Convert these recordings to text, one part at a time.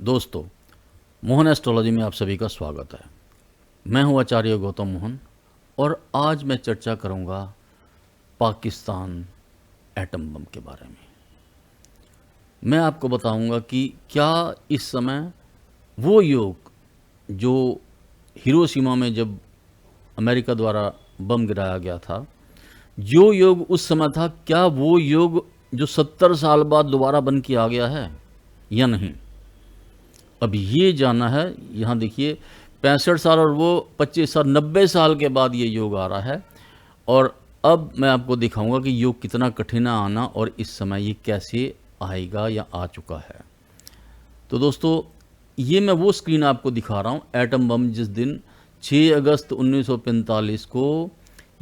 दोस्तों, मोहन एस्ट्रोलॉजी में आप सभी का स्वागत है। मैं हूं आचार्य गौतम मोहन और आज मैं चर्चा करूंगा पाकिस्तान एटम बम के बारे में। मैं आपको बताऊंगा कि क्या इस समय वो योग जो हिरोशिमा में जब अमेरिका द्वारा बम गिराया गया था, जो योग उस समय था, क्या वो योग जो 70 साल बाद दोबारा बन के आ गया है या नहीं। अब ये जानना है। यहाँ देखिए, 65 साल और वो 25 साल, 90 साल के बाद ये योग आ रहा है। और अब मैं आपको दिखाऊंगा कि योग कितना कठिन है आना और इस समय ये कैसे आएगा या आ चुका है। तो दोस्तों, ये मैं वो स्क्रीन आपको दिखा रहा हूँ, एटम बम जिस दिन 6 अगस्त 1945 को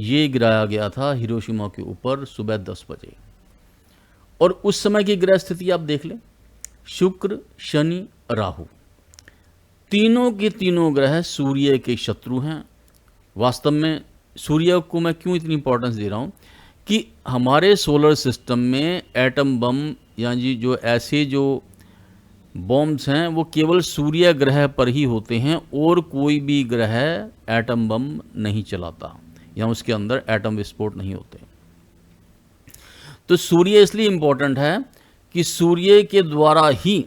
ये गिराया गया था हिरोशिमा के ऊपर सुबह 10 बजे। और उस समय की ग्रह स्थिति आप देख लें, शुक्र, शनि, राहु, तीनों के तीनों ग्रह सूर्य के शत्रु हैं। वास्तव में सूर्य को मैं क्यों इतनी इंपॉर्टेंस दे रहा हूँ कि हमारे सोलर सिस्टम में एटम बम यानी जो ऐसे जो बॉम्ब्स हैं वो केवल सूर्य ग्रह पर ही होते हैं और कोई भी ग्रह एटम बम नहीं चलाता या उसके अंदर एटम विस्फोट नहीं होते। तो सूर्य इसलिए इंपॉर्टेंट है कि सूर्य के द्वारा ही,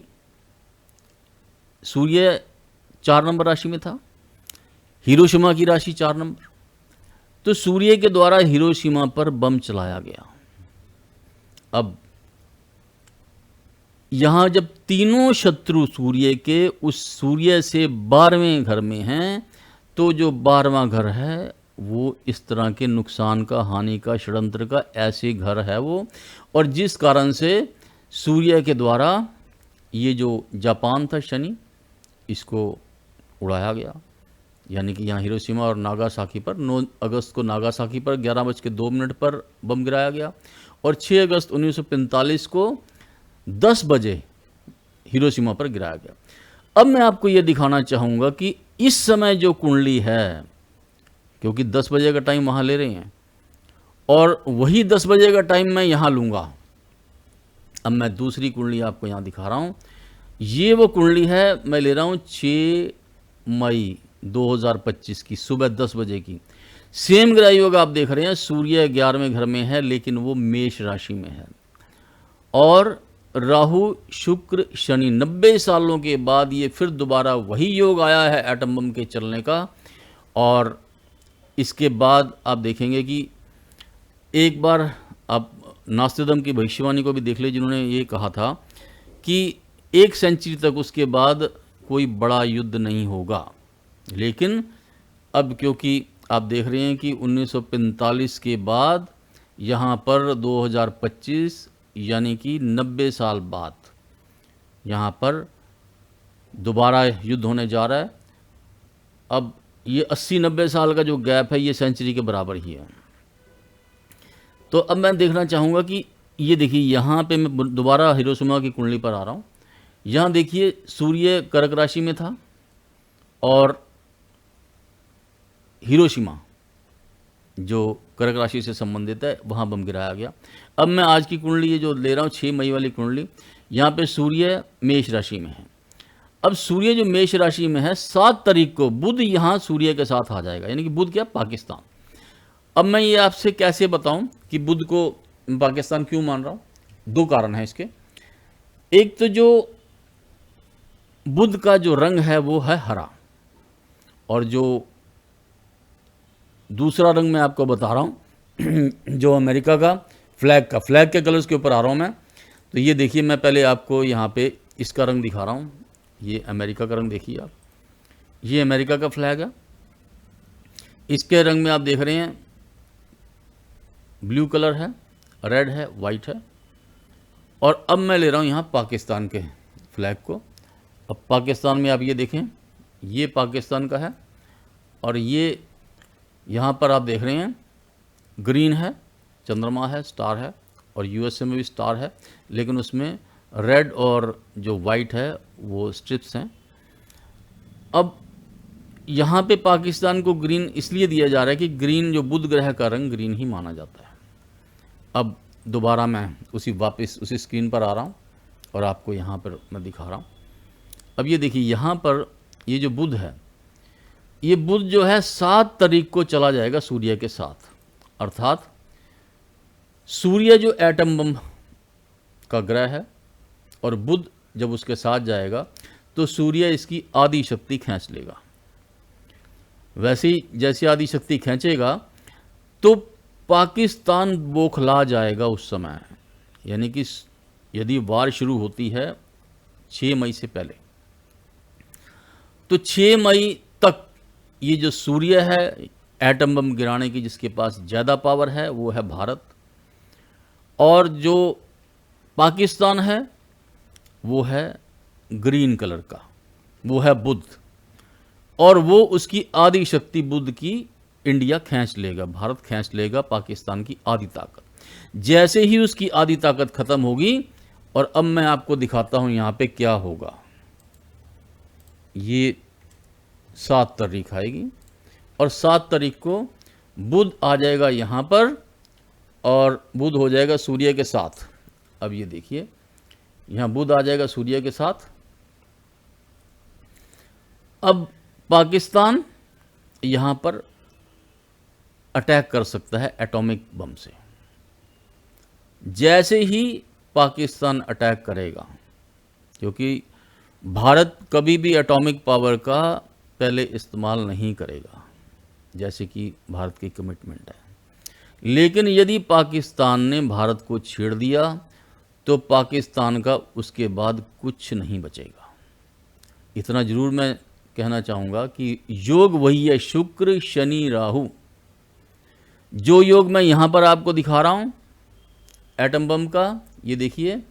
सूर्य 4 नंबर राशि में था, हिरोशिमा की राशि 4 नंबर, तो सूर्य के द्वारा हिरोशिमा पर बम चलाया गया। अब यहां जब तीनों शत्रु सूर्य के उस सूर्य से 12वें घर में हैं, तो जो 12वां घर है वो इस तरह के नुकसान का, हानि का, षड्यंत्र का ऐसे घर है वो। और जिस कारण से सूर्य के द्वारा ये जो जापान था शनि, इसको उड़ाया गया। यानी कि यहाँ हिरोशिमा और नागासाकी पर 9 अगस्त को नागासाकी पर 11:02 पर बम गिराया गया और 6 अगस्त 1945 को 10 बजे हिरोशिमा पर गिराया गया। अब मैं आपको ये दिखाना चाहूँगा कि इस समय जो कुंडली है, क्योंकि 10 बजे का टाइम वहाँ ले रहे हैं और वही 10 बजे का टाइम मैं यहाँ लूँगा। अब मैं दूसरी कुंडली आपको यहाँ दिखा रहा हूँ। ये वो कुंडली है, मैं ले रहा हूँ 6 मई 2025 की सुबह 10 बजे की। सेम ग्रह योग आप देख रहे हैं, सूर्य 11वें घर में है लेकिन वो मेष राशि में है और राहु, शुक्र, शनि, 90 सालों के बाद ये फिर दोबारा वही योग आया है एटम बम के चलने का। और इसके बाद आप देखेंगे कि एक बार आप नास्तिदम की भविष्यवाणी को भी देख ले, जिन्होंने ये कहा था कि 1 सेंचुरी तक उसके बाद कोई बड़ा युद्ध नहीं होगा। लेकिन अब क्योंकि आप देख रहे हैं कि 1945 के बाद यहाँ पर 2025 यानी कि 90 साल बाद यहाँ पर दोबारा युद्ध होने जा रहा है। अब ये 80-90 साल का जो गैप है ये सेंचुरी के बराबर ही है। तो अब मैं देखना चाहूँगा कि ये देखिए, यहाँ पे मैं दोबारा हिरोशिमा की कुंडली पर आ रहा हूँ। यहाँ देखिए, सूर्य कर्क राशि में था और हिरोशिमा जो कर्क राशि से संबंधित है वहाँ बम गिराया गया। अब मैं आज की कुंडली ये जो ले रहा हूँ 6 मई वाली कुंडली, यहाँ पे सूर्य मेष राशि में है। अब सूर्य जो मेष राशि में है, 7 तारीख को बुध यहाँ सूर्य के साथ आ जाएगा। यानी कि बुध क्या, पाकिस्तान। अब मैं ये आपसे कैसे बताऊं कि बुध को पाकिस्तान क्यों मान रहा हूँ। 2 कारण हैं इसके। एक तो जो बुध का जो रंग है वो है हरा, और जो दूसरा रंग मैं आपको बता रहा हूँ जो अमेरिका का फ्लैग के कलर्स के ऊपर आ रहा हूँ मैं। तो ये देखिए, मैं पहले आपको यहाँ पे इसका रंग दिखा रहा हूँ। ये अमेरिका का रंग देखिए आप, ये अमेरिका का फ्लैग है। इसके रंग में आप देख रहे हैं ब्लू कलर है, रेड है, वाइट है। और अब मैं ले रहा हूँ यहाँ पाकिस्तान के फ्लैग को। अब पाकिस्तान में आप ये देखें, ये पाकिस्तान का है और ये यहाँ पर आप देख रहे हैं ग्रीन है, चंद्रमा है, स्टार है, और यूएसए में भी स्टार है, लेकिन उसमें रेड और जो वाइट है वो स्ट्रिप्स हैं। अब यहाँ पे पाकिस्तान को ग्रीन इसलिए दिया जा रहा है कि ग्रीन जो बुध ग्रह का रंग ग्रीन ही माना जाता है। अब दोबारा मैं वापस उसी स्क्रीन पर आ रहा हूँ और आपको यहाँ पर मैं दिखा रहा हूँ। अब ये देखिए यहाँ पर ये जो बुध है, ये बुध जो है 7 तारीख को चला जाएगा सूर्य के साथ, अर्थात सूर्य जो एटम बम का ग्रह है और बुध जब उसके साथ जाएगा तो सूर्य इसकी आधी शक्ति खींच लेगा। वैसे ही जैसे आधी शक्ति खींचेगा तो पाकिस्तान बौखला जाएगा उस समय, यानी कि यदि वार शुरू होती है 6 मई से पहले, तो 6 मई तक ये जो सूर्य है एटम बम गिराने की जिसके पास ज़्यादा पावर है वो है भारत, और जो पाकिस्तान है वो है ग्रीन कलर का, वो है बुध, और वो उसकी आधी शक्ति बुध की इंडिया खींच लेगा, भारत खींच लेगा पाकिस्तान की आधी ताकत। जैसे ही उसकी आधी ताकत खत्म होगी, और अब मैं आपको दिखाता हूं यहां पे क्या होगा। ये 7 तारीख आएगी और 7 तारीख को बुध आ जाएगा यहां पर और बुध हो जाएगा सूर्य के साथ। अब ये देखिए यहां बुध आ जाएगा सूर्य के साथ। अब पाकिस्तान यहां पर अटैक कर सकता है एटॉमिक बम से। जैसे ही पाकिस्तान अटैक करेगा, क्योंकि भारत कभी भी एटॉमिक पावर का पहले इस्तेमाल नहीं करेगा, जैसे कि भारत की कमिटमेंट है, लेकिन यदि पाकिस्तान ने भारत को छेड़ दिया तो पाकिस्तान का उसके बाद कुछ नहीं बचेगा। इतना जरूर मैं कहना चाहूँगा कि योग वही है, शुक्र शनि राहु। जो योग मैं यहाँ पर आपको दिखा रहा हूँ एटम बम का, ये देखिए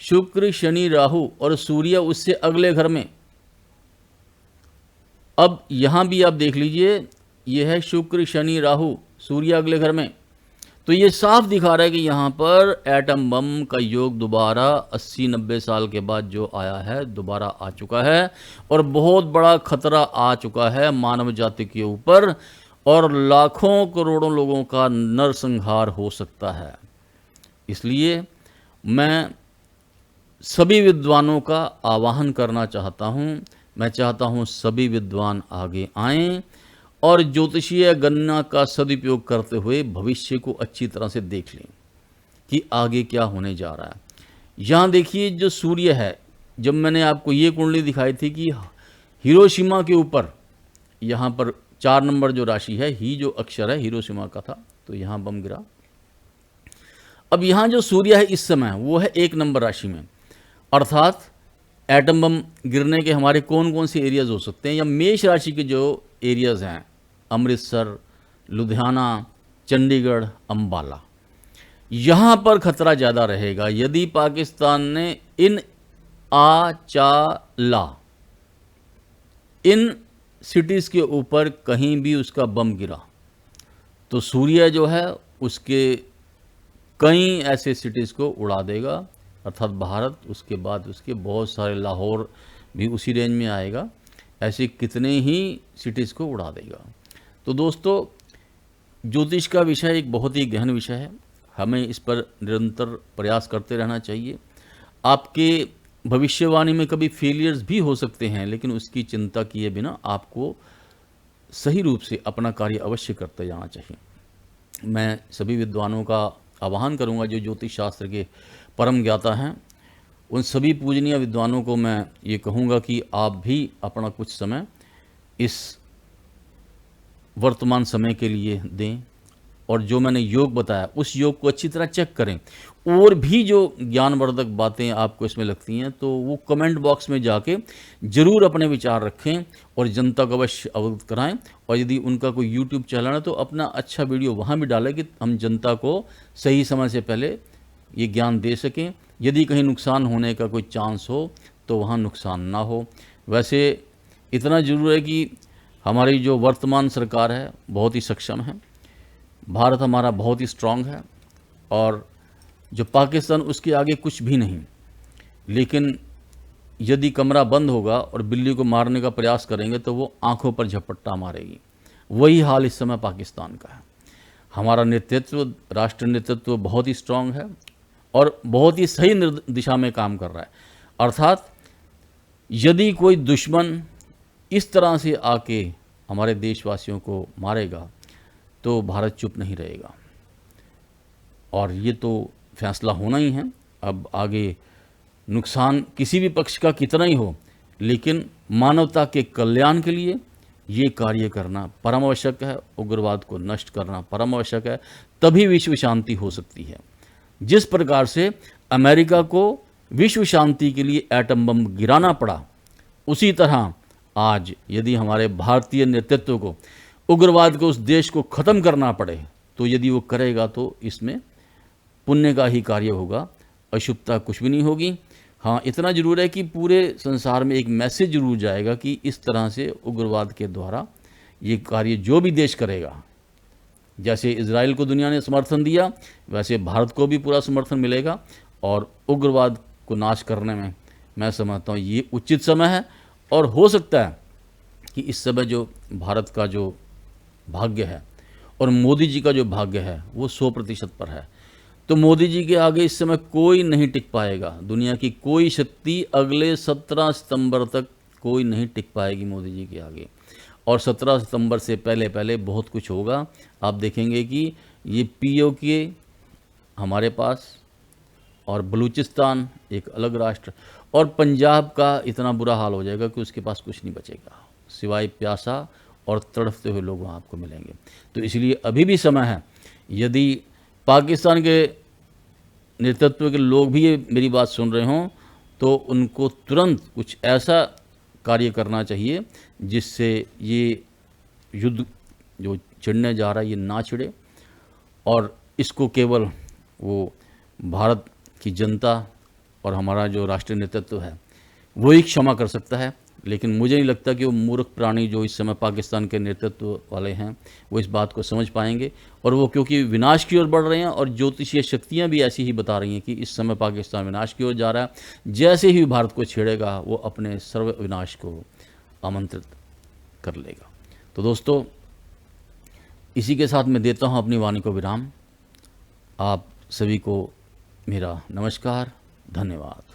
शुक्र शनि राहु और सूर्य उससे अगले घर में। अब यहाँ भी आप देख लीजिए, ये है शुक्र शनि राहु, सूर्य अगले घर में। तो ये साफ दिखा रहा है कि यहाँ पर एटम बम का योग दोबारा 80-90 साल के बाद जो आया है दोबारा आ चुका है, और बहुत बड़ा खतरा आ चुका है मानव जाति के ऊपर, और लाखों करोड़ों लोगों का नरसंहार हो सकता है। इसलिए मैं सभी विद्वानों का आह्वान करना चाहता हूँ, मैं चाहता हूँ सभी विद्वान आगे आएं और ज्योतिषीय गणना का सदुपयोग करते हुए भविष्य को अच्छी तरह से देख लें कि आगे क्या होने जा रहा है। यहाँ देखिए जो सूर्य है, जब मैंने आपको ये कुंडली दिखाई थी कि हिरोशिमा के ऊपर यहाँ पर 4 नंबर जो राशि है, ही जो अक्षर है हिरोशिमा का था, तो यहाँ बम गिरा। अब यहाँ जो सूर्य है इस समय वो है 1 नंबर राशि में, अर्थात एटम बम गिरने के हमारे कौन कौन से एरियाज हो सकते हैं, या मेष राशि के जो एरियाज हैं, अमृतसर, लुधियाना, चंडीगढ़, अंबाला, यहाँ पर खतरा ज़्यादा रहेगा। यदि पाकिस्तान ने इन सिटीज़ के ऊपर कहीं भी उसका बम गिरा तो सूर्य जो है उसके कई ऐसे सिटीज़ को उड़ा देगा, अर्थात भारत, उसके बाद उसके बहुत सारे, लाहौर भी उसी रेंज में आएगा, ऐसे कितने ही सिटीज़ को उड़ा देगा। तो दोस्तों, ज्योतिष का विषय एक बहुत ही गहन विषय है, हमें इस पर निरंतर प्रयास करते रहना चाहिए। आपके भविष्यवाणी में कभी फेलियर्स भी हो सकते हैं, लेकिन उसकी चिंता किए बिना आपको सही रूप से अपना कार्य अवश्य करते जाना चाहिए। मैं सभी विद्वानों का आह्वान करूंगा जो ज्योतिष शास्त्र के परम ज्ञाता हैं, उन सभी पूजनीय विद्वानों को मैं ये कहूँगा कि आप भी अपना कुछ समय इस वर्तमान समय के लिए दें, और जो मैंने योग बताया उस योग को अच्छी तरह चेक करें। और भी जो ज्ञानवर्धक बातें आपको इसमें लगती हैं तो वो कमेंट बॉक्स में जाके ज़रूर अपने विचार रखें और जनता को अवश्य अवगत कराएं। और यदि उनका कोई यूट्यूब चैनल है तो अपना अच्छा वीडियो वहाँ भी डालें कि हम जनता को सही समय से पहले ये ज्ञान दे सकें। यदि कहीं नुकसान होने का कोई चांस हो तो वहाँ नुकसान ना हो। वैसे इतना ज़रूर है कि हमारी जो वर्तमान सरकार है बहुत ही सक्षम है, भारत हमारा बहुत ही स्ट्रांग है, और जो पाकिस्तान उसके आगे कुछ भी नहीं। लेकिन यदि कमरा बंद होगा और बिल्ली को मारने का प्रयास करेंगे तो वो आंखों पर झपट्टा मारेगी। वही हाल इस समय पाकिस्तान का है। हमारा नेतृत्व, राष्ट्र नेतृत्व बहुत ही स्ट्रांग है और बहुत ही सही दिशा में काम कर रहा है। अर्थात यदि कोई दुश्मन इस तरह से आके हमारे देशवासियों को मारेगा तो भारत चुप नहीं रहेगा, और ये तो फैसला होना ही है। अब आगे नुकसान किसी भी पक्ष का कितना ही हो, लेकिन मानवता के कल्याण के लिए ये कार्य करना परम आवश्यक है, उग्रवाद को नष्ट करना परम आवश्यक है, तभी विश्व शांति हो सकती है। जिस प्रकार से अमेरिका को विश्व शांति के लिए एटम बम गिराना पड़ा, उसी तरह आज यदि हमारे भारतीय नेतृत्व को उग्रवाद को उस देश को ख़त्म करना पड़े, तो यदि वो करेगा तो इसमें पुण्य का ही कार्य होगा, अशुभता कुछ भी नहीं होगी। हाँ, इतना जरूर है कि पूरे संसार में एक मैसेज जरूर जाएगा कि इस तरह से उग्रवाद के द्वारा ये कार्य जो भी देश करेगा, जैसे इजराइल को दुनिया ने समर्थन दिया, वैसे भारत को भी पूरा समर्थन मिलेगा, और उग्रवाद को नाश करने में मैं समझता हूँ ये उचित समय है। और हो सकता है कि इस समय जो भारत का जो भाग्य है और मोदी जी का जो भाग्य है वो 100% पर है। तो मोदी जी के आगे इस समय कोई नहीं टिक पाएगा, दुनिया की कोई शक्ति अगले 17 सितंबर तक कोई नहीं टिक पाएगी मोदी जी के आगे। और 17 सितंबर से पहले पहले बहुत कुछ होगा। आप देखेंगे कि ये पीओके हमारे पास, और बलूचिस्तान एक अलग राष्ट्र, और पंजाब का इतना बुरा हाल हो जाएगा कि उसके पास कुछ नहीं बचेगा सिवाय प्यासा और तड़फते हुए लोग वहाँ आपको मिलेंगे। तो इसलिए अभी भी समय है, यदि पाकिस्तान के नेतृत्व के लोग भी ये मेरी बात सुन रहे हों तो उनको तुरंत कुछ ऐसा कार्य करना चाहिए जिससे ये युद्ध जो छिड़ने जा रहा है ये ना छिड़े, और इसको केवल वो भारत की जनता और हमारा जो राष्ट्रीय नेतृत्व है वो ही क्षमा कर सकता है। लेकिन मुझे नहीं लगता कि वो मूर्ख प्राणी जो इस समय पाकिस्तान के नेतृत्व वाले हैं वो इस बात को समझ पाएंगे, और वो क्योंकि विनाश की ओर बढ़ रहे हैं और ज्योतिषीय शक्तियां भी ऐसी ही बता रही हैं कि इस समय पाकिस्तान विनाश की ओर जा रहा है। जैसे ही भारत को छेड़ेगा वो अपने सर्व विनाश को आमंत्रित कर लेगा। तो दोस्तों, इसी के साथ मैं देता हूँ अपनी वाणी को विराम। आप सभी को मेरा नमस्कार, धन्यवाद।